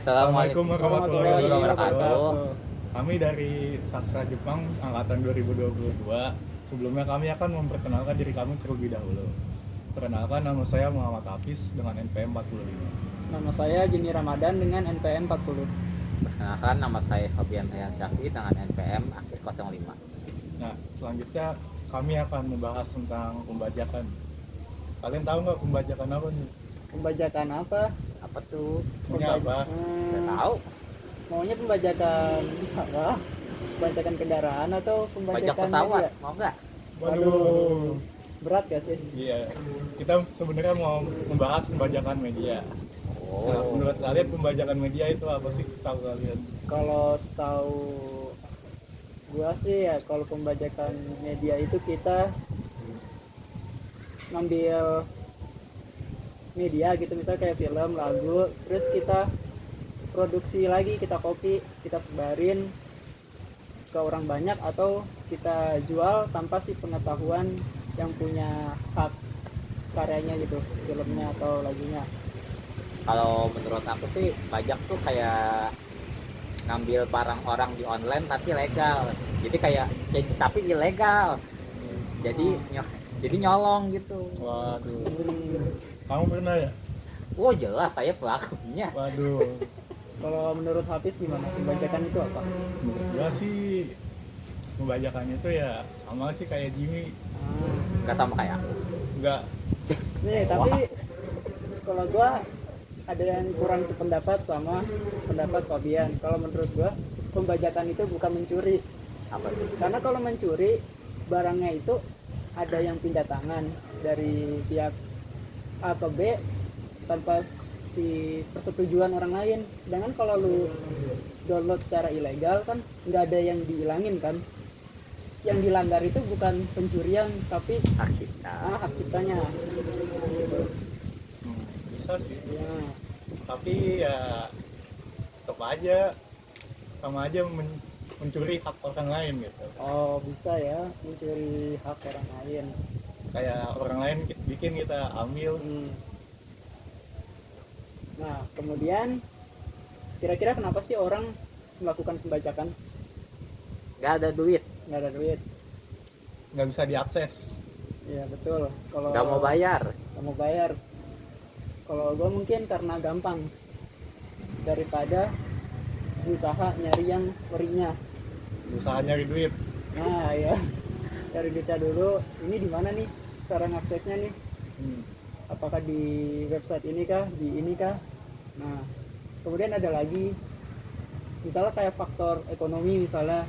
Assalamualaikum warahmatullahi wabarakatuh. Kami dari Sastra Jepang angkatan 2022. Sebelumnya kami akan memperkenalkan diri kami terlebih dahulu. Perkenalkan, nama saya Muhammad Hafiz dengan NPM 45. Nama saya Jimmy Ramadan dengan NPM 40. Perkenalkan, nama saya Fabian Hayan Syafi dengan NPM akhir 05. Nah, selanjutnya kami akan membahas tentang pembajakan. Kalian tahu nggak pembajakan apa nih? Pembajakan apa? Apa tuh? Punya apa? Nggak tahu. Maunya pembajakan sawah, pembajakan kendaraan atau Pajak pembajakan pesawat, media? mau nggak? Waduh. Berat gak sih? Iya, kita sebenarnya mau membahas pembajakan media. Nah, Oh, menurut kalian pembajakan media itu apa sih? Tahu kalian? Kalau setahu gua sih ya, kalau pembajakan media itu kita ngambil media gitu, misalnya kayak film, lagu, terus kita produksi lagi, kita copy, kita sebarin ke orang banyak, atau kita jual tanpa si pengetahuan yang punya hak karyanya gitu, filmnya atau lagunya. kalau menurut aku sih pajak tuh kayak ngambil barang orang di online tapi legal. Jadi kayak tapi ilegal. Jadi nyolong gitu. Waduh. Kamu pernah ya? Oh jelas saya pelakunya. Waduh. Kalau menurut Hafiz gimana, pembajakan itu apa? Menurut gua sih pembajakan itu ya sama sih kayak Jimmy. Nggak sama kayak aku. Enggak. Nih, tapi kalau gua ada yang kurang sependapat sama pendapat Fabian. Kalau menurut gua pembajakan itu bukan mencuri. Apa tuh? Karena kalau mencuri, barangnya itu ada yang pindah tangan dari pihak A ke B tanpa si persetujuan orang lain. Sedangkan kalau lu download secara ilegal kan nggak ada yang dihilangin kan. Yang dilanggar itu bukan pencurian tapi Hak cipta. hak ciptanya. Bisa sih. Ya. Tapi ya tetap aja sama aja mencuri hak orang lain gitu. Oh, bisa ya mencuri hak orang lain. Kayak orang lain bikin kita ambil. Nah, kemudian kira-kira kenapa sih orang melakukan pembajakan? Nggak ada duit. Nggak ada duit. Nggak bisa diakses. Iya betul. Kalau Nggak mau bayar. nggak mau bayar. Kalau gue mungkin karena gampang daripada usaha nyari yang orinya. Usaha nyari duit. Nah ya, cari duitnya dulu. Ini di mana nih cara ngaksesnya nih? Apakah di website ini kah, di ini kah? Nah, kemudian ada lagi misalnya kayak faktor ekonomi, misalnya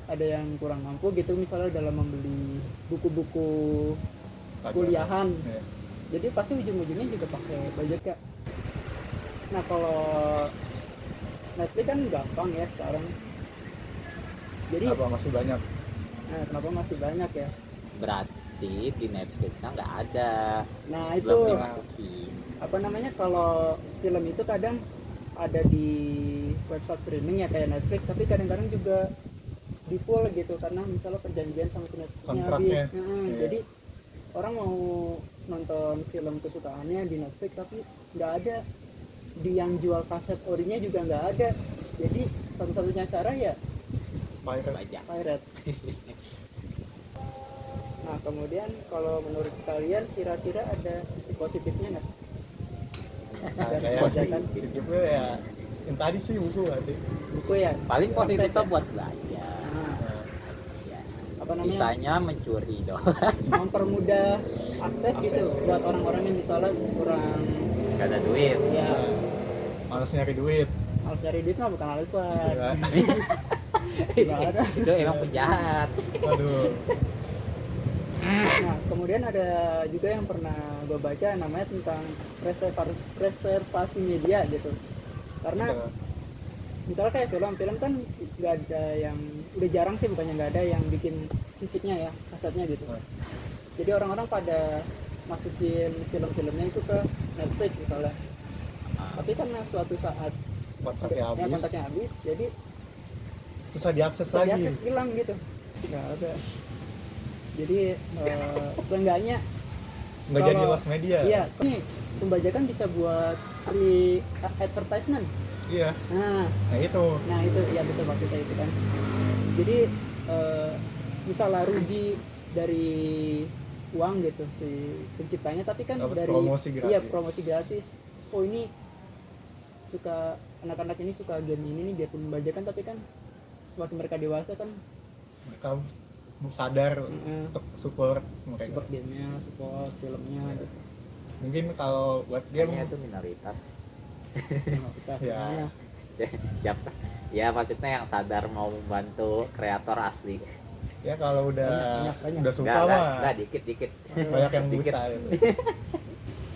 ada yang kurang mampu gitu, misalnya dalam membeli buku-buku kuliahan. Ya. Jadi pasti ujung-ujungnya juga pakai budget ya. Nah, kalau Netflix kan gampang ya sekarang. Jadi Apa masih banyak? nah, kenapa masih banyak ya? Berarti di Netflix-nya nggak ada. Nah, itu Belum dimasukin. apa namanya, kalau film itu kadang ada di website streaming ya kayak Netflix, tapi kadang-kadang juga di full gitu karena misalnya perjanjian sama si Netflixnya Kontraknya. habis. Iya. Jadi orang mau nonton film kesukaannya di Netflix tapi nggak ada, di yang jual kaset orinya juga nggak ada. Jadi satu-satunya cara ya Pirate. Pajak. pirate. Nah, kemudian kalau menurut kalian kira-kira ada sisi positifnya nggak sih? Nah, Dari kayak pembajakan? positifnya ya yang tadi sih buku nggak sih? Buku ya Paling positifnya akses ya? buat belajar Nah, Nah, aja. apa namanya, Sisanya mencuri dong. mempermudah akses gitu buat orang-orang yang misalnya kurang Gak ada duit. ya, males nyari duit. harus cari duit mah bukan alasan. Ya. Nggak ada. Itu emang penjahat. Aduh. Nah, kemudian ada juga yang pernah gue baca namanya tentang preservasi media gitu. Karena misalnya kayak film kan nggak ada yang, udah jarang sih, bukannya nggak ada yang bikin fisiknya ya, kasetnya gitu. Jadi orang-orang pada masukin film-filmnya itu ke Netflix misalnya. Tapi karena suatu saat Kontraknya ya, habis. kontaknya habis, jadi Susah diakses bisa lagi. diakses, hilang gitu, nggak ada. Jadi seenggaknya Nggak jadi kalau- lost media. iya, nih pembajakan bisa buat free advertisement. Iya, Nah, itu itu ya betul maksudnya itu kan. Jadi misalnya rugi dari uang gitu si penciptanya, tapi kan dapat dari promosi gratis. iya promosi gratis. Oh ini suka anak-anak ini suka game ini nih, biar pembajakan, tapi kan semakin mereka dewasa kan Mereka sadar untuk support mereka. support gamenya, support filmnya gitu. Mungkin kalau buat game Kayaknya itu minoritas. Kita Ya. Siapa? Ya maksudnya yang sadar mau membantu kreator asli. ya kalau udah Banyak. udah suka mah Enggak, dikit. banyak yang Dikit. buta gitu.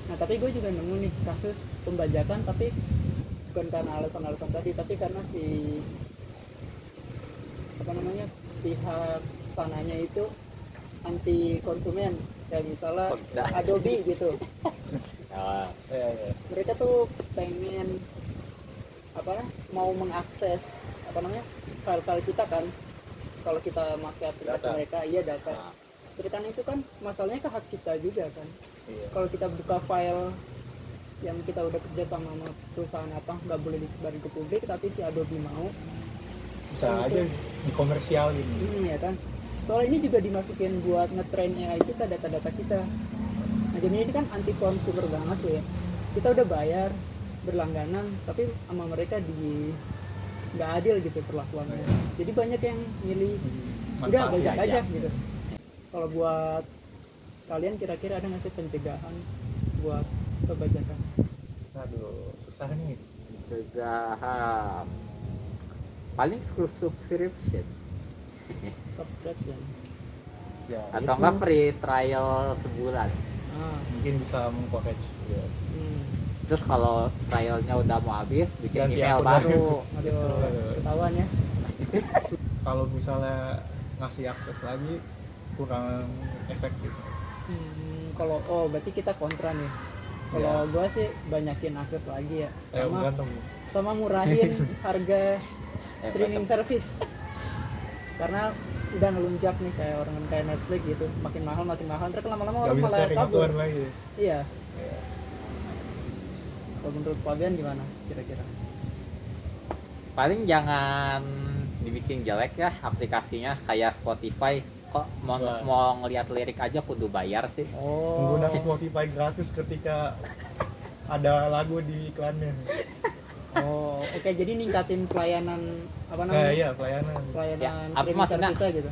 Nah tapi gue juga nemu nih kasus pembajakan, tapi bukan karena alasan-alasan tadi, tapi karena si pihak sananya itu anti konsumen, kayak misalnya Kok bisa? Adobe gitu. Oh, Ya. Mereka tuh pengen mau mengakses file-file kita kan, kalau kita pakai aplikasi Data. mereka, iya data. nah, Sedangkan itu kan masalahnya ke hak cipta juga kan. Iya. Kalau kita buka file yang kita udah kerja sama perusahaan apa, nggak boleh disebarin ke publik, tapi si Adobe mau. Bisa aja dikomersial gitu. Ya kan. Soalnya ini juga dimasukin buat ngetrain AI kita, data-data kita. Nah jadi ini kan anti consumer banget tuh ya. Kita udah bayar berlangganan, tapi sama mereka nggak adil gitu perlakuannya. Jadi banyak yang milih udah Manfaatnya bajak aja gitu. Kalau buat kalian kira-kira ada nggak sih pencegahan buat perbajakan? Aduh, susah nih. pencegahan. Paling subscription Subscription. Ya, atau itu enggak free trial sebulan. mungkin bisa mengencourage ya. Terus kalau trialnya udah mau habis, bikin Ganti email akun baru. Aduh, ketahuan ya. Kalau misalnya ngasih akses lagi kurang efektif. Kalau berarti kita kontra nih. Kalau gua sih banyakin akses lagi ya. Tergantung. Sama murahin harga streaming service. Karena udah ngelunjak nih kayak orang kayak Netflix gitu, makin mahal terus lama-lama Gak orang bisa malah sharing kabur. akun lagi. Iya. Ya. Kalau menurut Fabian gimana kira-kira? Paling jangan dibikin jelek ya aplikasinya, kayak Spotify. Kok mau Wah. mau ngelihat lirik aja kudu bayar sih. Menggunakan Spotify gratis ketika ada lagu di iklannya. Oke, jadi ningkatin pelayanan Iya, pelayanan. pelayanan Ya, apa streaming maksudnya? service gitu.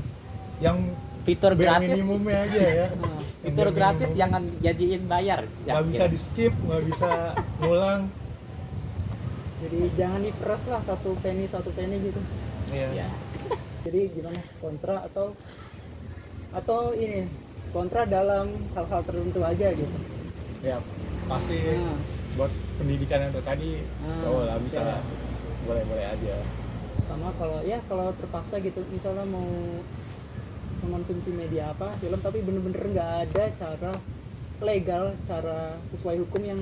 Yang Fitur bare gratis, minimumnya aja ya. Nah, fitur Bare gratis minimum. jangan jadiin bayar. Nggak bisa di skip, nggak bisa ngulang. jadi jangan diperas lah satu penny gitu. Iya. Ya. Jadi gimana, kontra atau ini kontra dalam hal-hal tertentu aja gitu. Ya, pasti Nah, buat pendidikan yang tadi, oh lah bisa ya. boleh-boleh aja. Sama kalau terpaksa gitu, misalnya mau mengonsumsi media apa film, tapi bener-bener nggak ada cara legal, cara sesuai hukum yang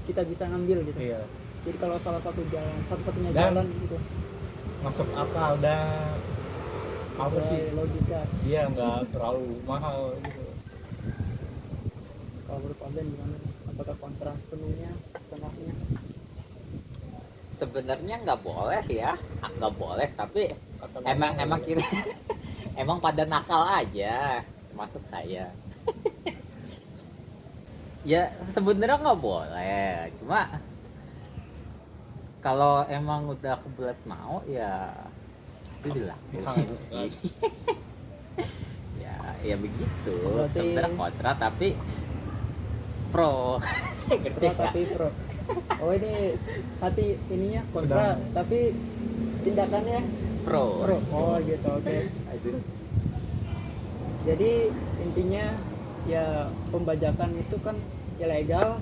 kita bisa ngambil gitu. Iya. Jadi kalau salah satu jalan, satu-satunya Dan jalan gitu, masuk akal dan apa sesuai sih? logika. Iya, nggak terlalu mahal gitu. Kalau menurut Fabian gimana? Apakah kontra sepenuhnya, setengahnya? Sebenarnya nggak boleh ya, nggak boleh. Tapi Kata emang mama, kita emang pada nakal aja, termasuk saya. Ya sebenarnya nggak boleh, cuma kalau emang udah kebelet mau ya pasti dilakuin harus sih. ya begitu. Berarti- Sebenarnya kontra tapi pro. Ngerti Pro nggak? tapi pro. Oh ini hati ininya kontra, Sedang. tapi tindakannya Pro. pro. Oh gitu, oke. Aduh. Jadi intinya ya pembajakan itu kan ilegal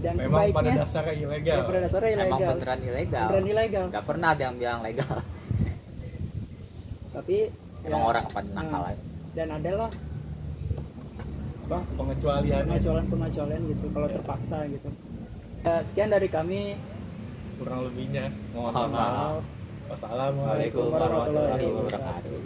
dan memang pada sebaiknya dasarnya ilegal. ya, pada dasarnya Emang ilegal. beneran ilegal. Beneran ilegal. Nggak pernah ada yang bilang legal. Tapi Emang ya, orang pada nakal aja. dan adalah Apa pengecualian pengecualian gitu kalau Ya. terpaksa gitu. Ya, sekian dari kami. kurang lebihnya. Mohon Mohon maaf. maaf. Wassalamualaikum warahmatullahi warahmatullahi wabarakatuh. wabarakatuh.